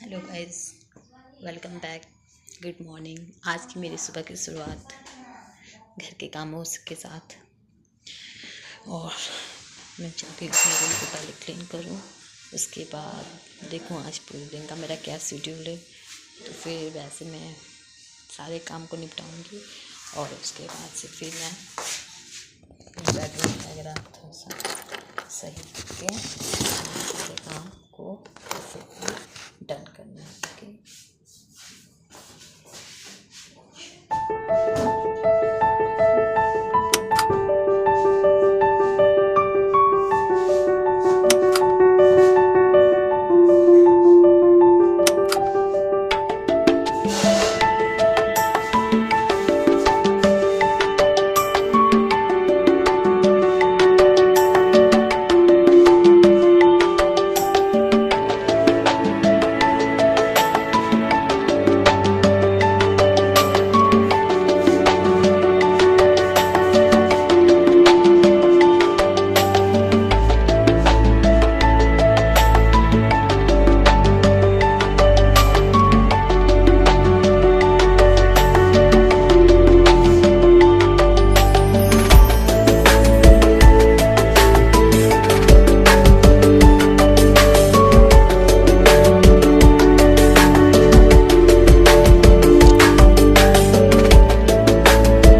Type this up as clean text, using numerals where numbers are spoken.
Hello guys, welcome back. Good morning. आज की मेरी सुबह की शुरुआत घर के कामों के साथ, और मैं चाहती हूँ अपने रूम को पहले क्लीन करूँ, उसके बाद देखूँ आज पूरे दिन का मेरा क्या शेड्यूल है, तो फिर वैसे मैं सारे काम को निपटाऊँगी और उसके बाद से फिर मैं बेडरूम वगैरह थोड़ा सा सही करके सारे काम को